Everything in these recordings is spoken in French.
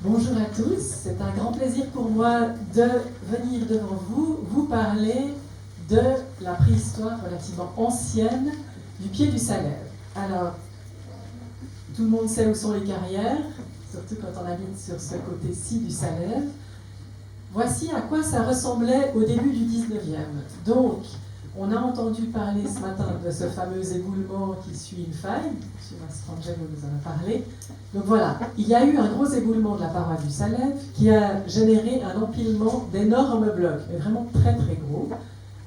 Bonjour à tous, c'est un grand plaisir pour moi de venir devant vous, vous parler de la préhistoire relativement ancienne du pied du Salève. Alors, tout le monde sait où sont les carrières, surtout quand on habite sur ce côté-ci du Salève. Voici à quoi ça ressemblait au début du 19e. Donc, on a entendu parler ce matin de ce fameux éboulement qui suit une faille. M. Mastrangelo nous en a parlé. Donc voilà, il y a eu un gros éboulement de la paroi du Salève qui a généré un empilement d'énormes blocs, mais vraiment très très gros,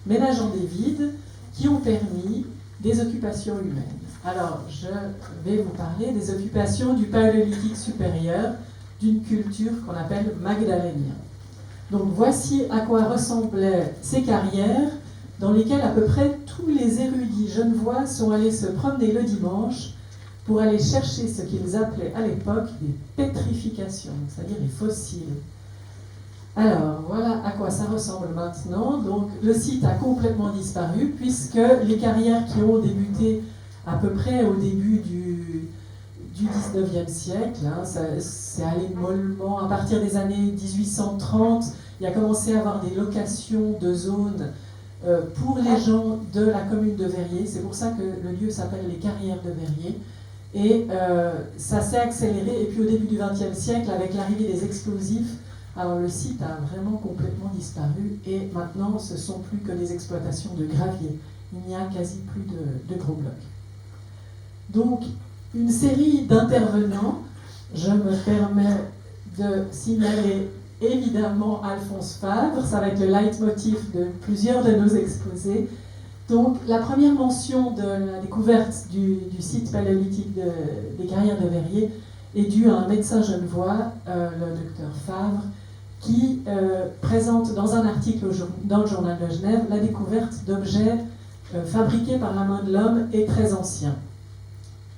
ménageant des vides qui ont permis des occupations humaines. Alors, je vais vous parler des occupations du Paléolithique supérieur d'une culture qu'on appelle magdalénien. Donc voici à quoi ressemblaient ces carrières dans lesquelles à peu près tous les érudits genevois sont allés se promener le dimanche pour aller chercher ce qu'ils appelaient à l'époque des pétrifications, c'est-à-dire les fossiles. Alors, voilà à quoi ça ressemble maintenant. Donc, le site a complètement disparu puisque les carrières qui ont débuté à peu près au début du 19e siècle, c'est allé mollement à partir des années 1830, il a commencé à avoir des locations de zones pour les gens de la commune de Verrier. C'est pour ça que le lieu s'appelle les carrières de Verrier. Et ça s'est accéléré. Et puis au début du XXe siècle, avec l'arrivée des explosifs, alors le site a vraiment complètement disparu. Et maintenant, ce ne sont plus que des exploitations de gravier. Il n'y a quasi plus de gros blocs. Donc, une série d'intervenants. Je me permets de signaler évidemment Alphonse Favre. Ça va être le leitmotiv de plusieurs de nos exposés. Donc, la première mention de la découverte du site paléolithique des carrières de Verrier est due à un médecin genevois, le docteur Favre, qui présente dans un article dans le journal de Genève la découverte d'objets fabriqués par la main de l'homme et très anciens.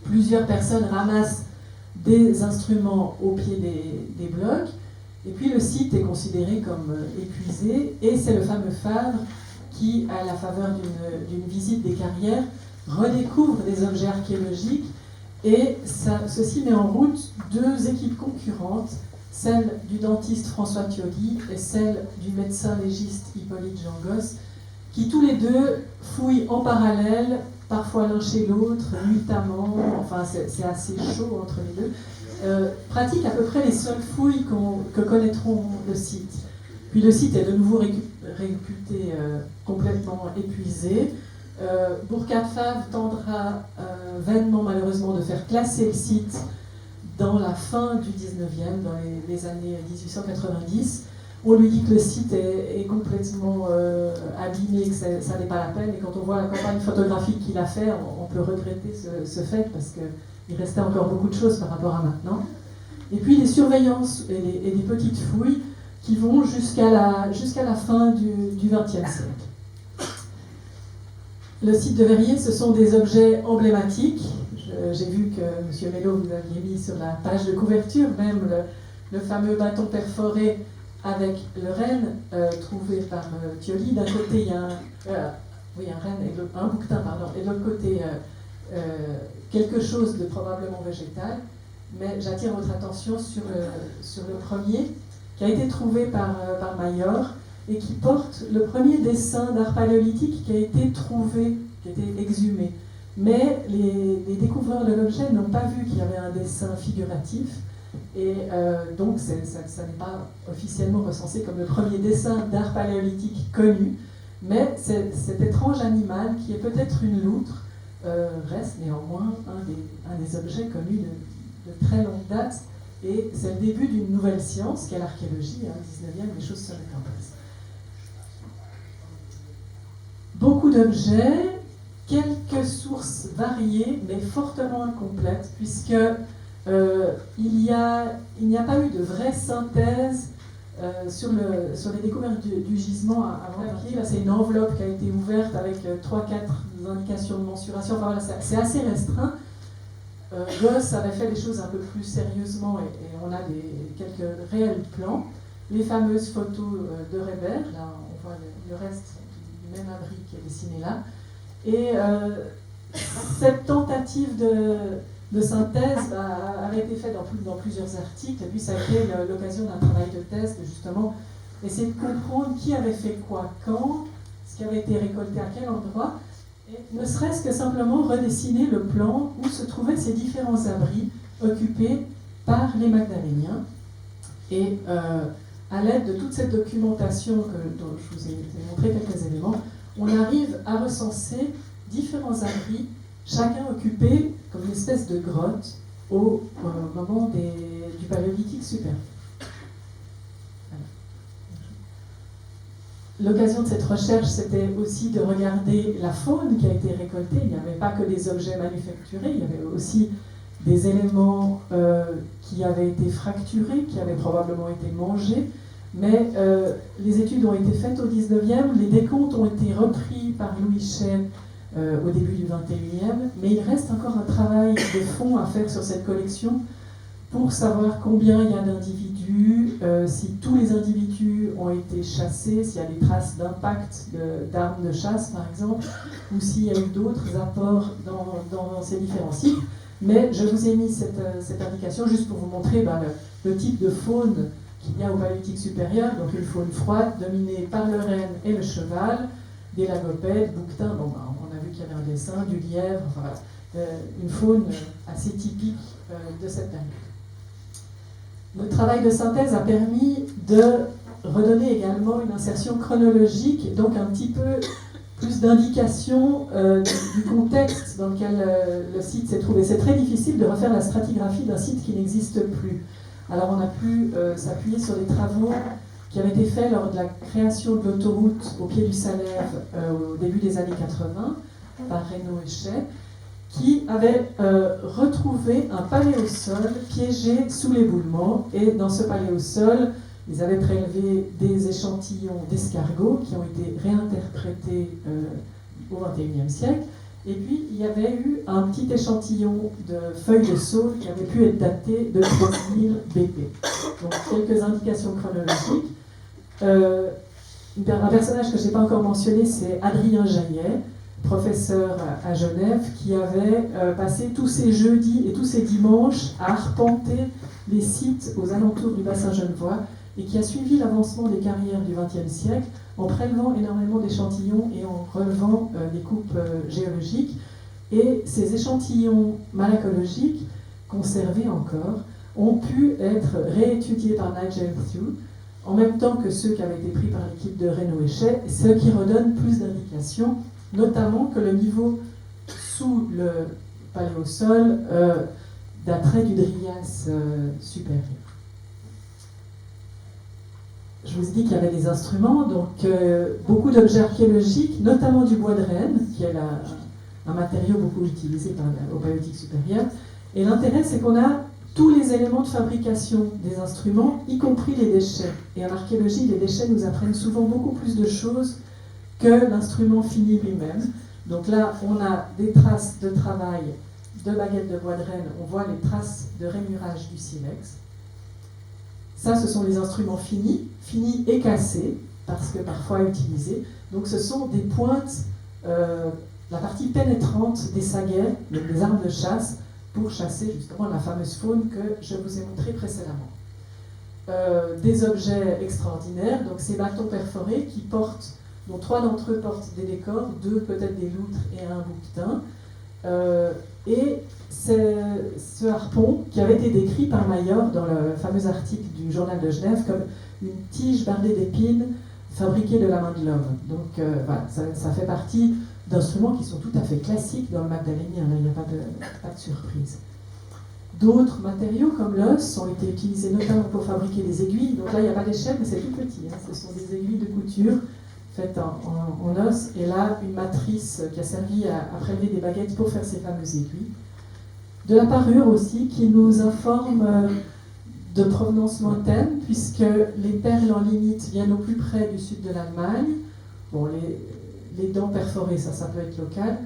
Plusieurs personnes ramassent des instruments au pied des blocs, et puis le site est considéré comme épuisé, et c'est le fameux Favre qui, à la faveur d'une visite des carrières, redécouvre des objets archéologiques, et ceci met en route deux équipes concurrentes, celle du dentiste François Thioli et celle du médecin légiste Hippolyte Jean-Gosse, qui tous les deux fouillent en parallèle, parfois l'un chez l'autre, nuitamment, enfin c'est assez chaud entre les deux, pratiquent à peu près les seules fouilles que connaîtront le site. Puis le site est de nouveau réputé complètement épuisé. Burkhard Favre tendra vainement malheureusement de faire classer le site dans la fin du 19e, dans les années 1890. On lui dit que le site est complètement abîmé, que ça n'est pas la peine, et quand on voit la campagne photographique qu'il a fait, on peut regretter ce fait parce qu'il restait encore beaucoup de choses par rapport à maintenant. Et puis les surveillances et les petites fouilles qui vont jusqu'à la fin du XXe siècle. Le site de Verrier, ce sont des objets emblématiques. J'ai vu que M. Mello vous aviez mis sur la page de couverture même le fameux bâton perforé avec le renne trouvé par Thioli. D'un côté, il y a un renne un bouquetin, pardon, et de l'autre côté, quelque chose de probablement végétal. Mais j'attire votre attention sur le premier, qui a été trouvé par Mayor, et qui porte le premier dessin d'art paléolithique qui a été trouvé, qui a été exhumé. Mais les découvreurs de l'objet n'ont pas vu qu'il y avait un dessin figuratif, et donc ça n'est pas officiellement recensé comme le premier dessin d'art paléolithique connu, mais cet étrange animal, qui est peut-être une loutre, reste néanmoins un des objets connus de très longue date, et c'est le début d'une nouvelle science, qu'est l'archéologie. Au 19e, les choses se mettent en place. Beaucoup d'objets, quelques sources variées, mais fortement incomplètes, puisque il n'y a pas eu de vraie synthèse sur les découvertes du gisement avant papier. Là, c'est une enveloppe qui a été ouverte avec 3-4 indications de mensuration. Enfin voilà, c'est assez restreint. Gosse avait fait des choses un peu plus sérieusement, et on a quelques réels plans. Les fameuses photos de Reber, là on voit le reste du même abri qui est dessiné là. Et cette tentative de synthèse avait été fait dans plusieurs articles, et puis ça a été l'occasion d'un travail de thèse, de justement essayer de comprendre qui avait fait quoi quand, ce qui avait été récolté à quel endroit, et ne serait-ce que simplement redessiner le plan où se trouvaient ces différents abris occupés par les Magdaléniens. Et à l'aide de toute cette documentation dont je vous ai montré quelques éléments, on arrive à recenser différents abris, chacun occupé comme une espèce de grotte au moment du Paléolithique supérieur. L'occasion de cette recherche, c'était aussi de regarder la faune qui a été récoltée. Il n'y avait pas que des objets manufacturés, il y avait aussi des éléments qui avaient été fracturés, qui avaient probablement été mangés. Mais les études ont été faites au 19e, les décomptes ont été repris par Louis Chet au début du 21e, mais il reste encore un travail de fond à faire sur cette collection pour savoir combien il y a d'individus, si tous les individus ont été chassés, s'il y a des traces d'impact d'armes de chasse par exemple, ou s'il y a eu d'autres apports dans ces différents sites. Mais je vous ai mis cette indication juste pour vous montrer le type de faune qu'il y a au Paléolithique supérieur, donc une faune froide dominée par le renne et le cheval, des lagopèdes, bouquetins, on a vu qu'il y avait un dessin, du lièvre, enfin voilà, une faune assez typique de cette période. Le travail de synthèse a permis de redonner également une insertion chronologique, donc un petit peu plus d'indication du contexte dans lequel le site s'est trouvé. C'est très difficile de refaire la stratigraphie d'un site qui n'existe plus. Alors on a pu s'appuyer sur des travaux qui avaient été faits lors de la création de l'autoroute au pied du Salève au début des années 80 par Reynaud et Chet, qui avait retrouvé un paléosol piégé sous l'éboulement. Et dans ce paléosol, ils avaient prélevé des échantillons d'escargots qui ont été réinterprétés au XXIe siècle. Et puis, il y avait eu un petit échantillon de feuilles de saule qui avait pu être daté de 3000 BP. Donc, quelques indications chronologiques. Un personnage que je n'ai pas encore mentionné, c'est Adrien Jaillet, professeur à Genève, qui avait passé tous ses jeudis et tous ses dimanches à arpenter les sites aux alentours du bassin genevois et qui a suivi l'avancement des carrières du XXe siècle en prélevant énormément d'échantillons et en relevant des coupes géologiques. Et ces échantillons malacologiques, conservés encore, ont pu être réétudiés par Nigel Thew, en même temps que ceux qui avaient été pris par l'équipe de Reynaud et Chet, ce qui redonne plus d'indications, notamment que le niveau sous le paléosol daterait du Drias supérieur. Je vous ai dit qu'il y avait des instruments, donc beaucoup d'objets archéologiques, notamment du bois de renne, qui est un matériau beaucoup utilisé au Paléolithique supérieur. Et l'intérêt, c'est qu'on a tous les éléments de fabrication des instruments, y compris les déchets. Et en archéologie, les déchets nous apprennent souvent beaucoup plus de choses que l'instrument fini lui-même. Donc là, on a des traces de travail de baguettes de bois de renne, on voit les traces de rainurage du silex. Ça, ce sont les instruments finis et cassés, parce que parfois utilisés. Donc ce sont des pointes, la partie pénétrante des saguets, des armes de chasse, pour chasser justement la fameuse faune que je vous ai montrée précédemment. Des objets extraordinaires, donc ces bâtons perforés qui portent, dont 3 d'entre eux portent des décors, 2 peut-être des loutres et un bouquetin. Et ce harpon qui avait été décrit par Mayor dans le fameux article du Journal de Genève comme une tige bardée d'épines fabriquée de la main de l'homme. Donc voilà, ça fait partie d'instruments qui sont tout à fait classiques dans le magdalénien, il n'y a pas de surprise. D'autres matériaux comme l'os ont été utilisés notamment pour fabriquer des aiguilles. Donc là, il n'y a pas d'échelle, mais c'est tout petit. Ce sont des aiguilles de couture faites en os. Et là, une matrice qui a servi à prélever des baguettes pour faire ces fameuses aiguilles. De la parure aussi, qui nous informe de provenance lointaine, puisque les perles en lignite viennent au plus près du sud de l'Allemagne. Bon, les dents perforées, ça peut être local.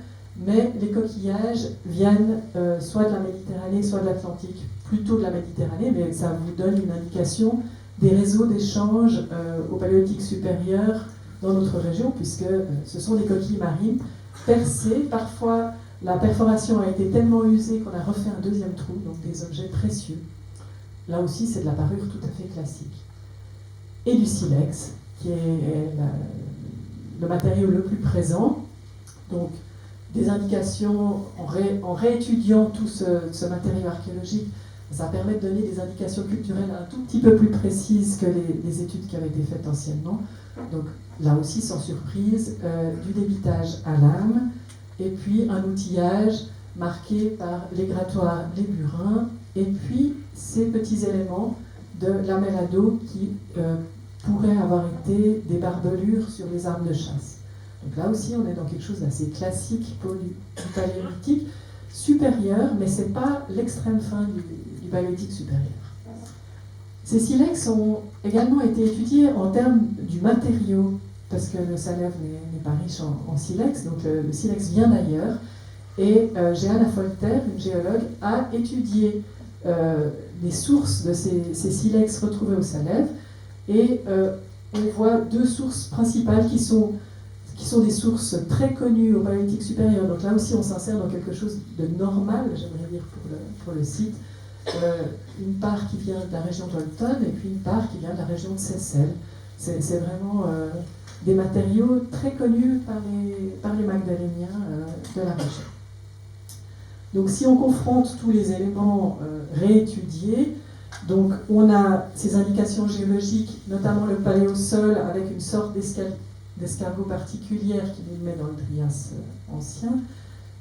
Mais les coquillages viennent soit de la Méditerranée, soit de l'Atlantique, plutôt de la Méditerranée, mais ça vous donne une indication des réseaux d'échange au Paléolithique supérieur dans notre région, puisque ce sont des coquilles marines percées, parfois La perforation a été tellement usée qu'on a refait un deuxième trou, donc des objets précieux. Là aussi, c'est de la parure tout à fait classique. Et du silex, qui est le matériau le plus présent. Donc, des indications, en réétudiant tout ce matériau archéologique, ça permet de donner des indications culturelles un tout petit peu plus précises que les études qui avaient été faites anciennement. Donc là aussi, sans surprise, du débitage à lame, et puis un outillage marqué par les grattoirs, les burins, et puis ces petits éléments de lamelles à dos qui pourraient avoir été des barbelures sur les armes de chasse. Donc là aussi, on est dans quelque chose d'assez classique du paléolithique, supérieur, mais ce n'est pas l'extrême fin du paléolithique supérieur. Ces silex ont également été étudiés en termes du matériau, parce que le Salève n'est pas riche en silex, donc le silex vient d'ailleurs. Et Jeanna Folter, une géologue, a étudié les sources de ces silex retrouvés au Salève, et on voit deux sources principales qui sont des sources très connues au paléolithique supérieur. Donc là aussi, on s'insère dans quelque chose de normal, j'aimerais dire, pour le site. Une part qui vient de la région d'Olton et puis une part qui vient de la région de Seyssel. C'est vraiment des matériaux très connus par les Magdaléniens de la région. Donc si on confronte tous les éléments réétudiés, donc on a ces indications géologiques, notamment le paléosol avec une sorte d'escargot particulière qui nous met dans le Trias ancien,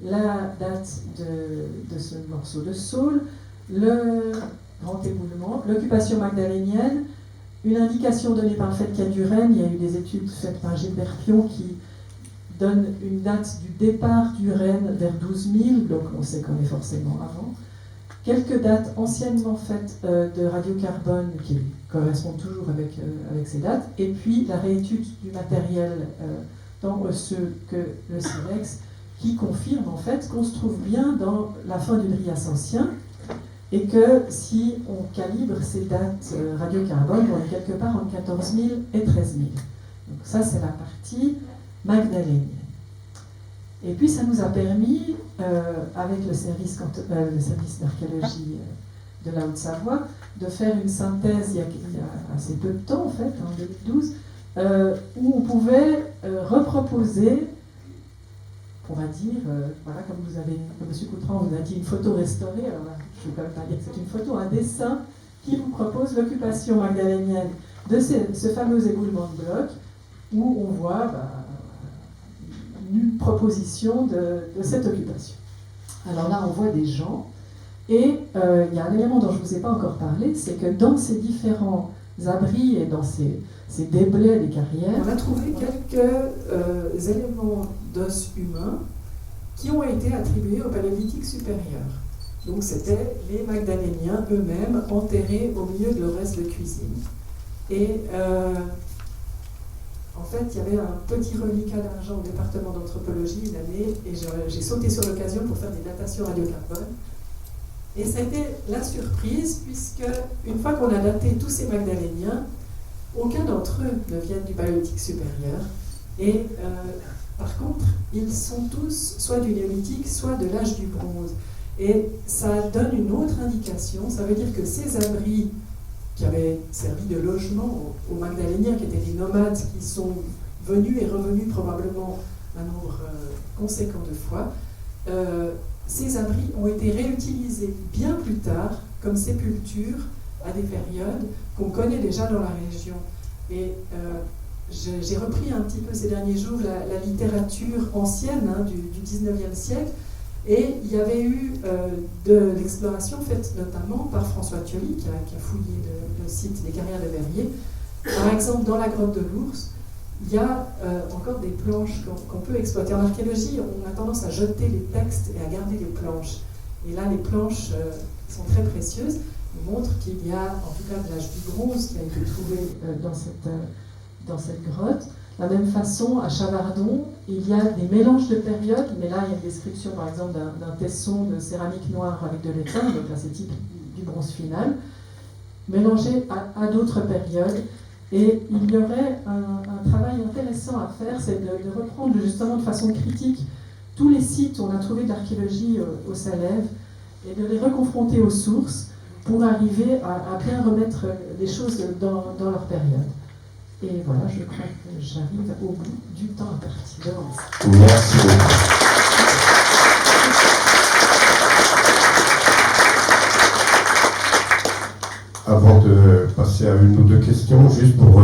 la date de ce morceau de saule, le grand éboulement, l'occupation magdalénienne, une indication donnée par le fait qu'il y a du Renne. Il y a eu des études faites par Gilbert Pion qui donnent une date du départ du Renne vers 12 000, donc on sait qu'on est forcément avant. Quelques dates anciennement faites de radiocarbone qui correspondent toujours avec ces dates, et puis la réétude du matériel tant osseux que le silex, qui confirme en fait qu'on se trouve bien dans la fin du Trias ancien, et que si on calibre ces dates radiocarbone, on est quelque part entre 14 000 et 13 000. Donc ça, c'est la partie magdalénienne. Et puis ça nous a permis, avec le service d'archéologie de la Haute-Savoie, de faire une synthèse il y a assez peu de temps, en fait, en 2012, où on pouvait reproposer, on va dire, voilà, comme M. Coutran vous a dit, une photo restaurée, alors là, je ne vais quand même pas dire que c'est une photo, un dessin qui vous propose l'occupation magdalénienne de ce fameux éboulement de bloc, où on voit une proposition de cette occupation. Alors là, on voit des gens, et il y a un élément dont je ne vous ai pas encore parlé, c'est que dans ces différents abris et dans ces déblais des carrières, on a trouvé quelques éléments d'os humains qui ont été attribués au paléolithique supérieur. Donc c'était les Magdaléniens eux-mêmes enterrés au milieu de leur reste de cuisine. Et en fait, il y avait un petit reliquat d'argent au département d'anthropologie une année, et j'ai sauté sur l'occasion pour faire des datations radiocarbone. Et c'était la surprise, puisque une fois qu'on a daté tous ces Magdaléniens, aucun d'entre eux ne viennent du paléolithique supérieur. Et par contre, ils sont tous soit du néolithique, soit de l'âge du bronze. Et ça donne une autre indication, ça veut dire que ces abris qui avaient servi de logement aux Magdaléniens, qui étaient des nomades qui sont venus et revenus probablement un nombre conséquent de fois, ces abris ont été réutilisés bien plus tard comme sépultures à des périodes qu'on connaît déjà dans la région. Et j'ai repris un petit peu ces derniers jours la littérature ancienne du 19e siècle, et il y avait eu de l'exploration faite notamment par François Thiolly, qui a fouillé le site des carrières de Verrier. Par exemple, dans la grotte de l'Ours, il y a encore des planches qu'on peut exploiter. En archéologie, on a tendance à jeter les textes et à garder les planches. Et là, les planches sont très précieuses. Ils montrent qu'il y a, en tout cas, de l'âge du bronze qui a été trouvé dans cette grotte. De la même façon, à Chavardon, il y a des mélanges de périodes, mais là, il y a une description, par exemple, d'un tesson de céramique noire avec de l'étain, donc là, c'est type du bronze final, mélangé à d'autres périodes. Et il y aurait un travail intéressant à faire, c'est de reprendre justement de façon critique tous les sites où on a trouvé de l'archéologie au Salève et de les reconfronter aux sources pour arriver à bien remettre les choses dans leur période. Et voilà, je crois que j'arrive au bout du temps imparti. Merci beaucoup. Avant de passer à une ou deux questions, juste pour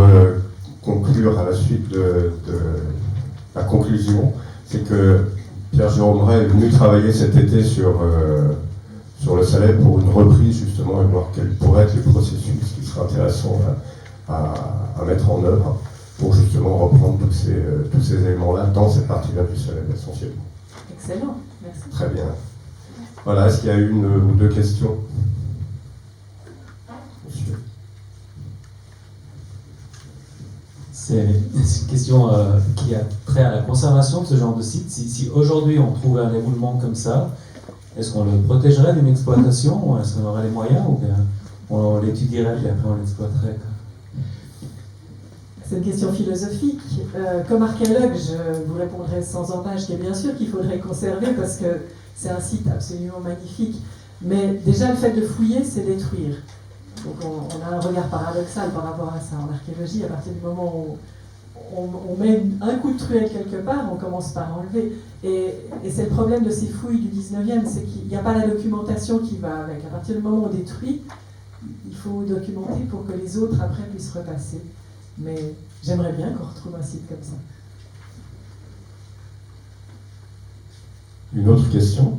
conclure à la suite de la conclusion, c'est que Pierre-Jérôme Ray est venu travailler cet été sur le Salève pour une reprise justement et voir quels pourraient être les processus qui seraient intéressants à mettre en œuvre pour justement reprendre tous ces éléments-là dans cette partie-là du Salève essentiellement. Excellent, merci. Très bien. Voilà, est-ce qu'il y a une ou deux questions ? Monsieur. C'est une question qui a trait à la conservation de ce genre de site. Si aujourd'hui on trouvait un éboulement comme ça, est-ce qu'on le protégerait d'une exploitation ou est-ce qu'on aurait les moyens ou bien on l'étudierait et après on l'exploiterait ? C'est une question philosophique. Comme archéologue, je vous répondrai sans embâche que bien sûr qu'il faudrait conserver parce que c'est un site absolument magnifique. Mais déjà, le fait de fouiller, c'est détruire. Donc on a un regard paradoxal par rapport à ça en archéologie. À partir du moment où on met un coup de truelle quelque part, on commence par enlever. Et c'est le problème de ces fouilles du 19e, c'est qu'il n'y a pas la documentation qui va avec. À partir du moment où on détruit, il faut documenter pour que les autres après puissent repasser. Mais j'aimerais bien qu'on retrouve un site comme ça. Une autre question ?